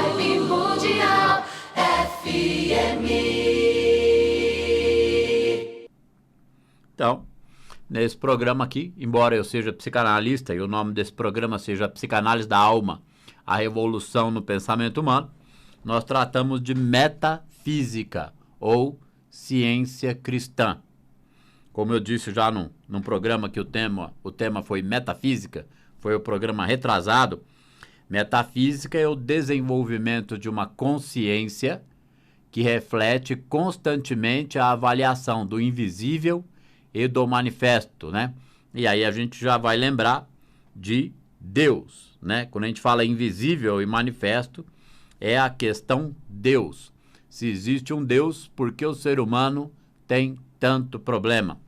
Vibe Mundial FM. Então, nesse programa aqui, embora eu seja psicanalista e o nome desse programa seja Psicanálise da Alma, a revolução no pensamento humano, nós tratamos de metafísica ou ciência cristã. Como eu disse já num programa que o tema foi metafísica, foi o programa retrasado. Metafísica é o desenvolvimento de uma consciência que reflete constantemente a avaliação do invisível e do manifesto, né? E aí a gente já vai lembrar de Deus, né? Quando a gente fala invisível e manifesto, é a questão Deus. Se existe um Deus, por que o ser humano tem tanto problema?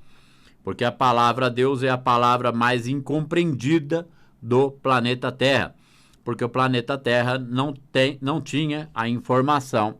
Porque a palavra Deus é a palavra mais incompreendida do planeta Terra. Porque o planeta Terra não tinha a informação.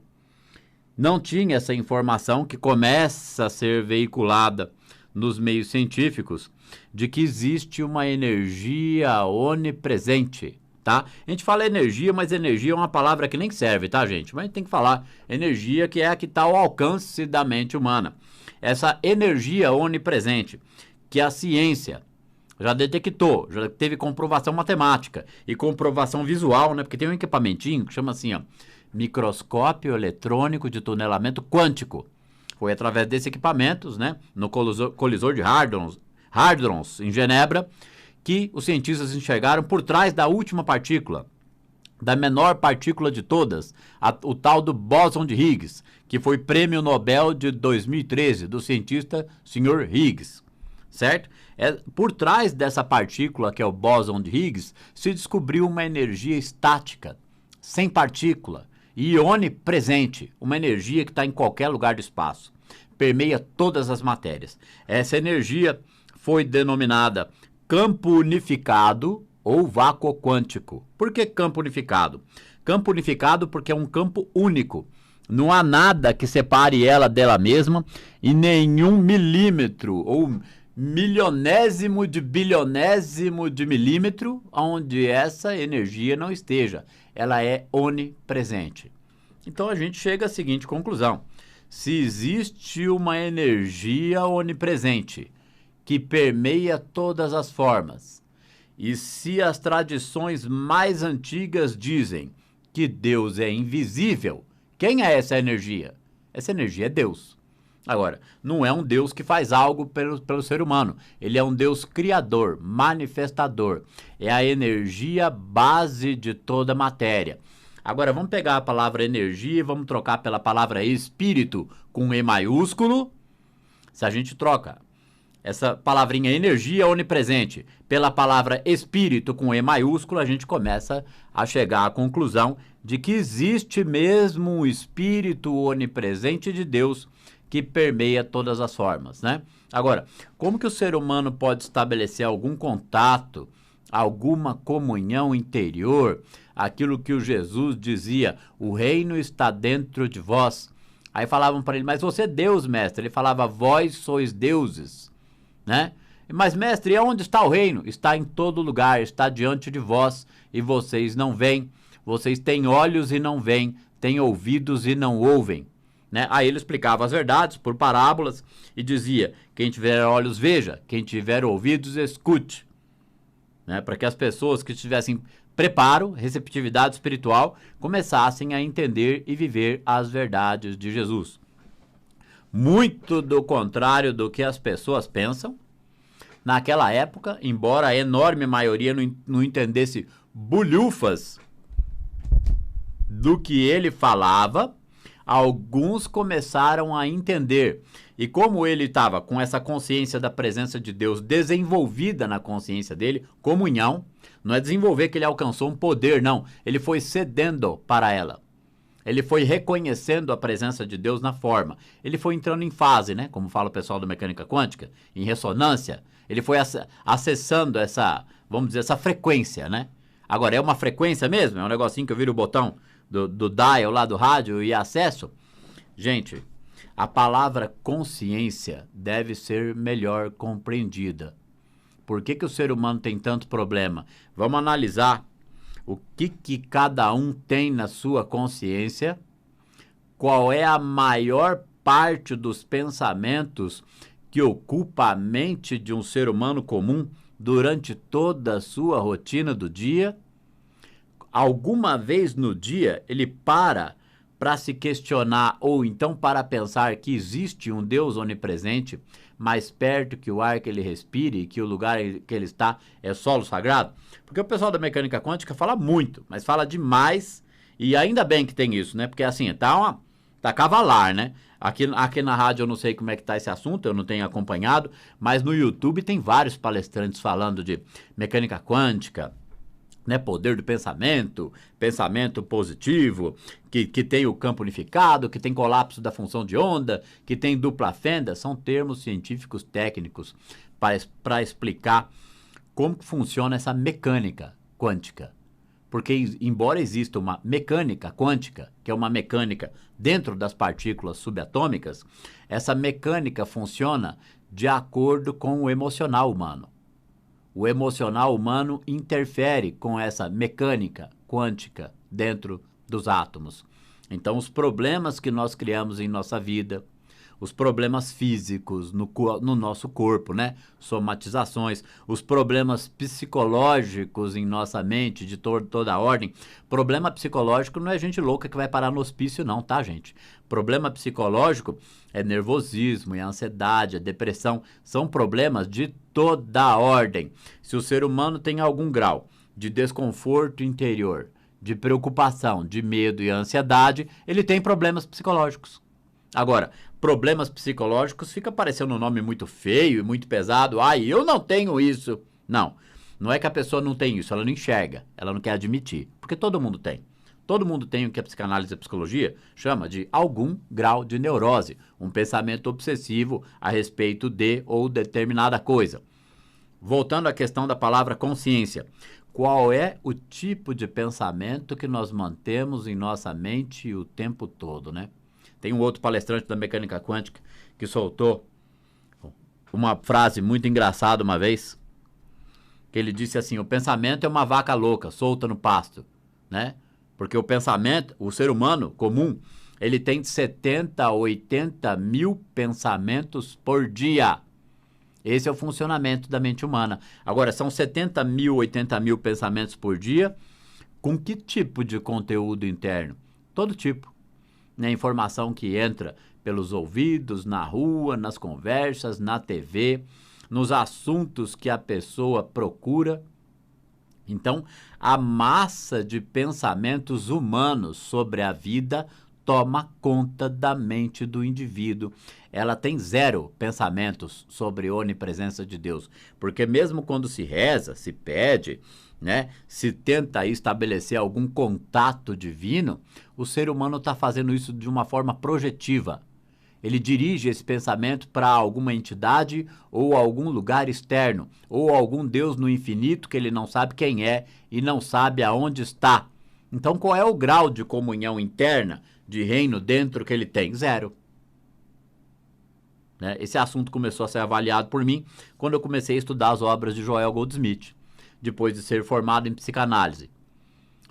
Não tinha essa informação que começa a ser veiculada nos meios científicos de que existe uma energia onipresente, tá? A gente fala energia, mas energia é uma palavra que nem serve, tá, gente? Mas a gente tem que falar energia, que é a que está ao alcance da mente humana. Essa energia onipresente, que a ciência já detectou, já teve comprovação matemática e comprovação visual, né? Porque tem um equipamentinho que chama assim, ó, microscópio eletrônico de tunelamento quântico. Foi através desses equipamentos, né, no colisor de Hadrons, em Genebra, que os cientistas enxergaram por trás da última partícula, da menor partícula de todas, o tal do bóson de Higgs, que foi prêmio Nobel de 2013, do cientista Sr. Higgs, certo? Por trás dessa partícula, que é o bóson de Higgs, se descobriu uma energia estática, sem partícula, e onipresente, uma energia que está em qualquer lugar do espaço, permeia todas as matérias. Essa energia foi denominada campo unificado ou vácuo quântico. Por que campo unificado? Campo unificado porque é um campo único. Não há nada que separe ela dela mesma e nenhum milímetro ou milionésimo de bilionésimo de milímetro onde essa energia não esteja. Ela é onipresente. Então a gente chega à seguinte conclusão: se existe uma energia onipresente que permeia todas as formas, e se as tradições mais antigas dizem que Deus é invisível, quem é essa energia? Essa energia é Deus. Agora, não é um Deus que faz algo pelo ser humano. Ele é um Deus criador, manifestador. É a energia base de toda a matéria. Agora, vamos pegar a palavra energia e vamos trocar pela palavra espírito com E maiúsculo. Se a gente troca essa palavrinha energia onipresente pela palavra espírito com E maiúsculo, a gente começa a chegar à conclusão de que existe mesmo um espírito onipresente de Deus que permeia todas as formas, né? Agora, como que o ser humano pode estabelecer algum contato, alguma comunhão interior, aquilo que o Jesus dizia, o reino está dentro de vós? Aí falavam para ele, mas você é Deus, mestre. Ele falava, vós sois deuses, né? Mas, mestre, onde está o reino? Está em todo lugar, está diante de vós e vocês não veem. Vocês têm olhos e não veem, têm ouvidos e não ouvem. Né? Aí ele explicava as verdades por parábolas e dizia, quem tiver olhos veja, quem tiver ouvidos escute, né? Para que as pessoas que tivessem preparo, receptividade espiritual, começassem a entender e viver as verdades de Jesus. Muito do contrário do que as pessoas pensam, naquela época, embora a enorme maioria não entendesse bulhufas do que ele falava, alguns começaram a entender. E como ele estava com essa consciência da presença de Deus desenvolvida na consciência dele, comunhão, não é desenvolver que ele alcançou um poder, não. Ele foi cedendo para ela. Ele foi reconhecendo a presença de Deus na forma. Ele foi entrando em fase, né? Como fala o pessoal da mecânica quântica, em ressonância. Ele foi acessando essa, vamos dizer, essa frequência, né? Agora, é uma frequência mesmo? É um negocinho que eu viro o botão do dial lá do rádio e acesso? Gente, a palavra consciência deve ser melhor compreendida. Por que o ser humano tem tanto problema? Vamos analisar o que cada um tem na sua consciência, qual é a maior parte dos pensamentos que ocupa a mente de um ser humano comum durante toda a sua rotina do dia. Alguma vez no dia ele para se questionar ou então para pensar que existe um Deus onipresente mais perto que o ar que ele respire e que o lugar que ele está é solo sagrado? Porque o pessoal da mecânica quântica fala muito, mas fala demais, e ainda bem que tem isso, né? Porque assim, tá cavalar, né? Aqui na rádio eu não sei como é que tá esse assunto, eu não tenho acompanhado, mas no YouTube tem vários palestrantes falando de mecânica quântica, né, poder do pensamento, pensamento positivo, que tem o campo unificado, que tem colapso da função de onda, que tem dupla fenda. São termos científicos técnicos para explicar como que funciona essa mecânica quântica. Porque embora exista uma mecânica quântica, que é uma mecânica dentro das partículas subatômicas, essa mecânica funciona de acordo com o emocional humano. O emocional humano interfere com essa mecânica quântica dentro dos átomos. Então, os problemas que nós criamos em nossa vida, os problemas físicos no nosso corpo, né? Somatizações, os problemas psicológicos em nossa mente, de toda a ordem. Problema psicológico não é gente louca que vai parar no hospício, não, tá, gente? Problema psicológico é nervosismo, é ansiedade, é depressão. São problemas de toda a ordem. Se o ser humano tem algum grau de desconforto interior, de preocupação, de medo e ansiedade, ele tem problemas psicológicos. Agora, problemas psicológicos fica parecendo um nome muito feio e muito pesado. Ai, eu não tenho isso. Não, não é que a pessoa não tem isso, ela não enxerga, ela não quer admitir, porque todo mundo tem. Todo mundo tem o que a psicanálise e a psicologia chama de algum grau de neurose, um pensamento obsessivo a respeito de ou determinada coisa. Voltando à questão da palavra consciência, qual é o tipo de pensamento que nós mantemos em nossa mente o tempo todo, né? Tem um outro palestrante da mecânica quântica que soltou uma frase muito engraçada uma vez, que ele disse assim: o pensamento é uma vaca louca, solta no pasto, né? Porque o pensamento, o ser humano comum, ele tem 70 a 80 mil pensamentos por dia. Esse é o funcionamento da mente humana. Agora, são 70 mil, 80 mil pensamentos por dia, com que tipo de conteúdo interno? Todo tipo. Na informação que entra pelos ouvidos, na rua, nas conversas, na TV, nos assuntos que a pessoa procura. Então, a massa de pensamentos humanos sobre a vida toma conta da mente do indivíduo. Ela tem zero pensamentos sobre a onipresença de Deus, porque mesmo quando se reza, se pede, né, se tenta estabelecer algum contato divino, o ser humano está fazendo isso de uma forma projetiva. Ele dirige esse pensamento para alguma entidade ou algum lugar externo, ou algum Deus no infinito que ele não sabe quem é e não sabe aonde está. Então, qual é o grau de comunhão interna, de reino dentro que ele tem? Zero. Né? Esse assunto começou a ser avaliado por mim quando eu comecei a estudar as obras de Joel Goldsmith, depois de ser formado em psicanálise,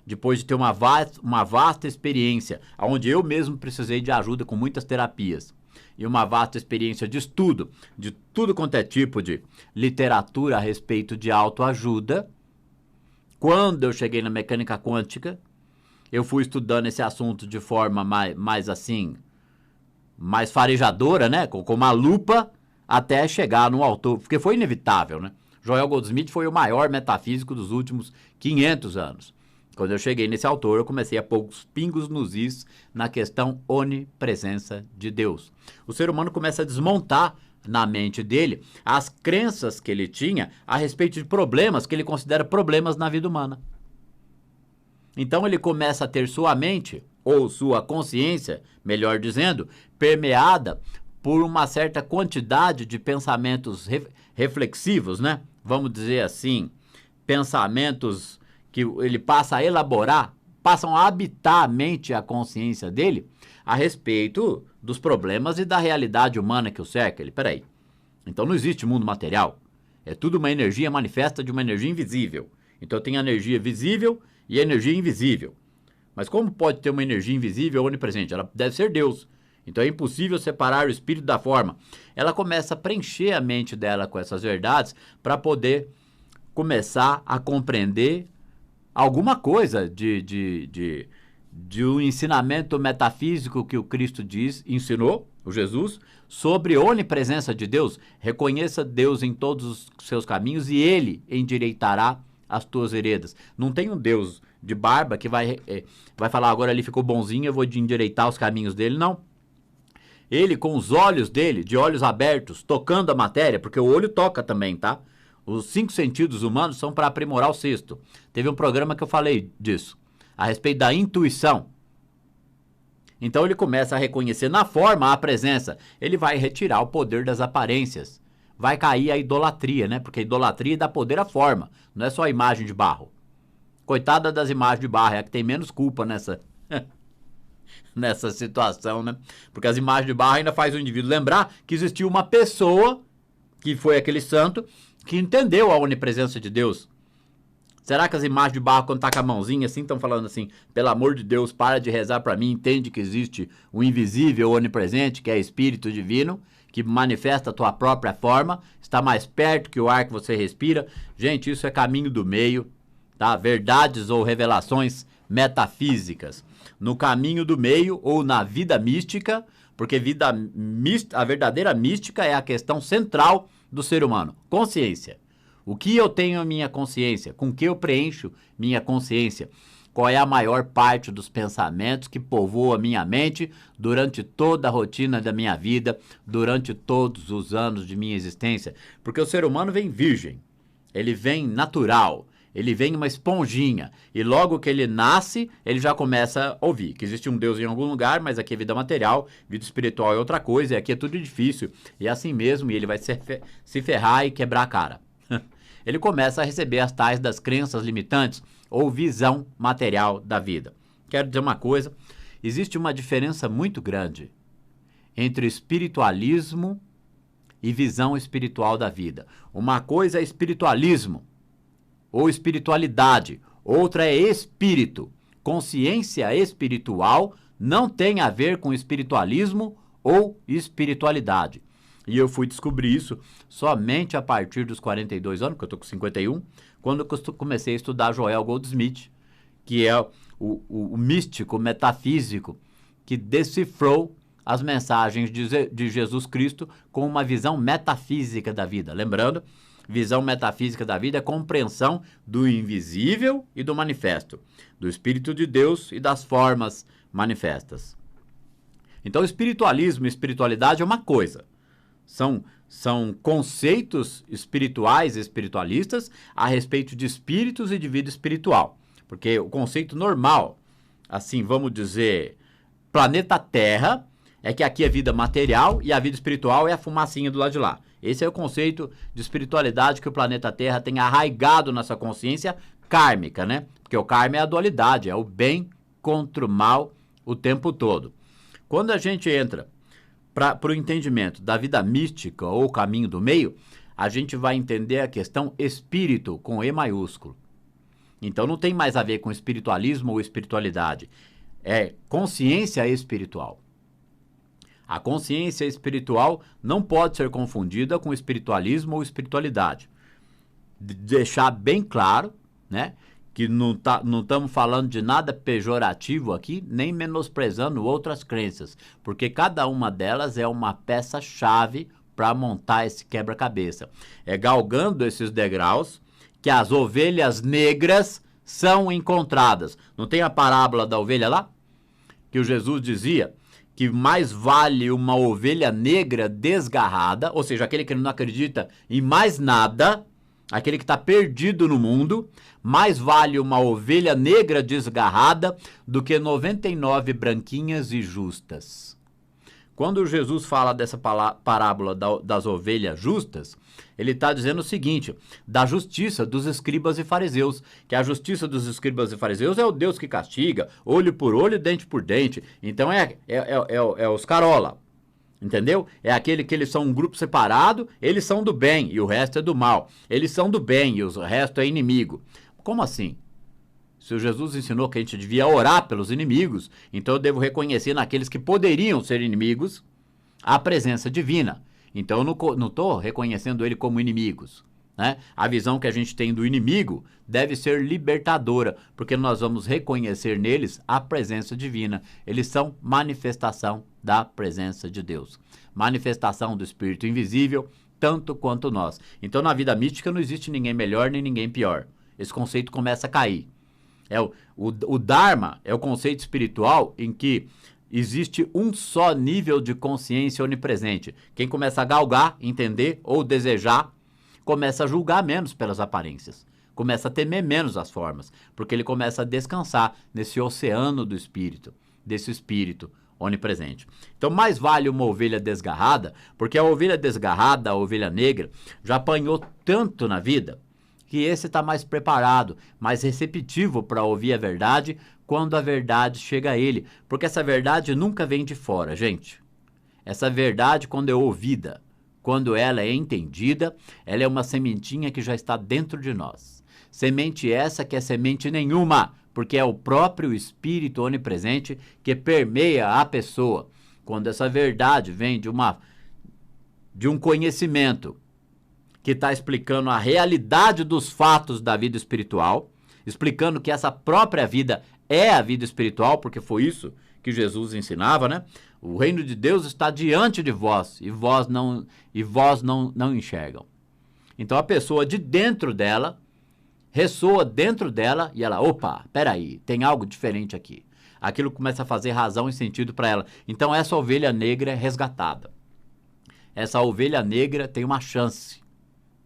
depois de ter uma vasta experiência, onde eu mesmo precisei de ajuda com muitas terapias, e uma vasta experiência de estudo, de tudo quanto é tipo de literatura a respeito de autoajuda. Quando eu cheguei na mecânica quântica, eu fui estudando esse assunto de forma mais assim, mais farejadora, né? Com uma lupa, até chegar no autor, porque foi inevitável, né? Joel Goldsmith foi o maior metafísico dos últimos 500 anos. Quando eu cheguei nesse autor, eu comecei a pôr os pingos nos is na questão onipresença de Deus. O ser humano começa a desmontar na mente dele as crenças que ele tinha a respeito de problemas que ele considera problemas na vida humana. Então ele começa a ter sua mente, ou sua consciência, melhor dizendo, permeada por uma certa quantidade de pensamentos reflexivos, né? Vamos dizer assim, pensamentos que ele passa a elaborar, passam a habitar a mente e a consciência dele a respeito dos problemas e da realidade humana que o cerca. Peraí, então não existe mundo material, é tudo uma energia manifesta de uma energia invisível. Então tem a energia visível e energia invisível. Mas como pode ter uma energia invisível onipresente? Ela deve ser Deus. Então é impossível separar o espírito da forma. Ela começa a preencher a mente dela com essas verdades para poder começar a compreender alguma coisa de um ensinamento metafísico que o Cristo ensinou, o Jesus, sobre a onipresença de Deus. Reconheça Deus em todos os seus caminhos e Ele endireitará as tuas veredas. Não tem um Deus de barba que vai falar, agora ele ficou bonzinho, eu vou endireitar os caminhos dele. Não. Ele, com os olhos dele, de olhos abertos, tocando a matéria, porque o olho toca também, tá? Os 5 sentidos humanos são para aprimorar o sexto. Teve um programa que eu falei disso, a respeito da intuição. Então ele começa a reconhecer na forma a presença. Ele vai retirar o poder das aparências. Vai cair a idolatria, né? Porque a idolatria dá poder à forma, não é só a imagem de barro. Coitada das imagens de barro, é a que tem menos culpa nessa situação, né? Porque as imagens de barro ainda faz o indivíduo lembrar que existiu uma pessoa, que foi aquele santo, que entendeu a onipresença de Deus. Será que as imagens de barro, quando tá com a mãozinha assim, estão falando assim, pelo amor de Deus, para de rezar para mim, entende que existe o invisível, o onipresente, que é Espírito Divino, que manifesta a tua própria forma, está mais perto que o ar que você respira. Gente, isso é caminho do meio, tá? Verdades ou revelações metafísicas. No caminho do meio ou na vida mística, porque a verdadeira mística é a questão central do ser humano. Consciência. O que eu tenho em minha consciência? Com que eu preencho minha consciência? Qual é a maior parte dos pensamentos que povoa a minha mente durante toda a rotina da minha vida, durante todos os anos de minha existência? Porque o ser humano vem virgem, ele vem natural, ele vem uma esponjinha, e logo que ele nasce, ele já começa a ouvir que existe um Deus em algum lugar, mas aqui é vida material, vida espiritual é outra coisa, e aqui é tudo difícil, e é assim mesmo, e ele vai se ferrar e quebrar a cara. Ele começa a receber as tais das crenças limitantes ou visão material da vida. Quero dizer uma coisa, existe uma diferença muito grande entre espiritualismo e visão espiritual da vida. Uma coisa é espiritualismo ou espiritualidade, outra é espírito. Consciência espiritual não tem a ver com espiritualismo ou espiritualidade. E eu fui descobrir isso somente a partir dos 42 anos, porque eu estou com 51, quando eu comecei a estudar Joel Goldsmith, que é o místico metafísico que decifrou as mensagens de Jesus Cristo com uma visão metafísica da vida. Lembrando, visão metafísica da vida é compreensão do invisível e do manifesto, do Espírito de Deus e das formas manifestas. Então, espiritualismo e espiritualidade é uma coisa. São conceitos espirituais e espiritualistas a respeito de espíritos e de vida espiritual. Porque o conceito normal, assim, vamos dizer, planeta Terra, é que aqui é vida material e a vida espiritual é a fumacinha do lado de lá. Esse é o conceito de espiritualidade que o planeta Terra tem arraigado nessa consciência kármica, né? Porque o karma é a dualidade, é o bem contra o mal o tempo todo. Quando a gente entra para o entendimento da vida mística ou caminho do meio, a gente vai entender a questão espírito com E maiúsculo. Então não tem mais a ver com espiritualismo ou espiritualidade. É consciência espiritual. A consciência espiritual não pode ser confundida com espiritualismo ou espiritualidade. Deixar bem claro, né, que não estamos falando de nada pejorativo aqui, nem menosprezando outras crenças, porque cada uma delas é uma peça-chave para montar esse quebra-cabeça. É galgando esses degraus que as ovelhas negras são encontradas. Não tem a parábola da ovelha lá? Que o Jesus dizia que mais vale uma ovelha negra desgarrada, ou seja, aquele que não acredita em mais nada, aquele que está perdido no mundo, mais vale uma ovelha negra desgarrada do que 99 branquinhas e justas. Quando Jesus fala dessa parábola das ovelhas justas, ele está dizendo o seguinte, da justiça dos escribas e fariseus, que a justiça dos escribas e fariseus é o Deus que castiga, olho por olho, dente por dente. Então é os carola, entendeu? É aquele que eles são um grupo separado, eles são do bem e o resto é do mal. Eles são do bem e o resto é inimigo. Como assim? Se o Jesus ensinou que a gente devia orar pelos inimigos, então eu devo reconhecer naqueles que poderiam ser inimigos a presença divina. Então eu não estou reconhecendo ele como inimigos, né? A visão que a gente tem do inimigo deve ser libertadora, porque nós vamos reconhecer neles a presença divina. Eles são manifestação da presença de Deus, manifestação do Espírito invisível, tanto quanto nós. Então na vida mística não existe ninguém melhor nem ninguém pior. Esse conceito começa a cair. O Dharma é o conceito espiritual em que existe um só nível de consciência onipresente. Quem começa a galgar, entender ou desejar, começa a julgar menos pelas aparências. Começa a temer menos as formas, porque ele começa a descansar nesse oceano do espírito, desse espírito onipresente. Então, mais vale uma ovelha desgarrada, porque a ovelha desgarrada, a ovelha negra, já apanhou tanto na vida, que esse está mais preparado, mais receptivo para ouvir a verdade quando a verdade chega a ele. Porque essa verdade nunca vem de fora, gente. Essa verdade, quando é ouvida, quando ela é entendida, ela é uma sementinha que já está dentro de nós. Semente essa que é semente nenhuma, porque é o próprio Espírito onipresente que permeia a pessoa. Quando essa verdade vem de um conhecimento que está explicando a realidade dos fatos da vida espiritual, explicando que essa própria vida é a vida espiritual, porque foi isso que Jesus ensinava, né? O reino de Deus está diante de vós, e vós não enxergam. Então a pessoa de dentro dela, ressoa dentro dela, e ela, opa, peraí, tem algo diferente aqui. Aquilo começa a fazer razão e sentido para ela. Então essa ovelha negra é resgatada. Essa ovelha negra tem uma chance,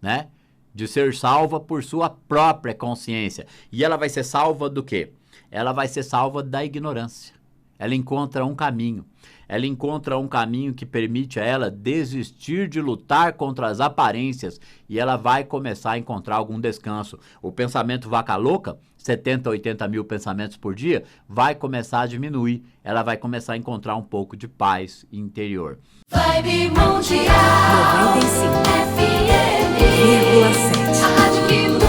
né, de ser salva por sua própria consciência. E ela vai ser salva do quê? Ela vai ser salva da ignorância. Ela encontra um caminho. Ela encontra um caminho que permite a ela desistir de lutar contra as aparências e ela vai começar a encontrar algum descanso. O pensamento vaca louca, 70, 80 mil pensamentos por dia, vai começar a diminuir. Ela vai começar a encontrar um pouco de paz interior. Vibe Mundial 95,7. FM, a rádio que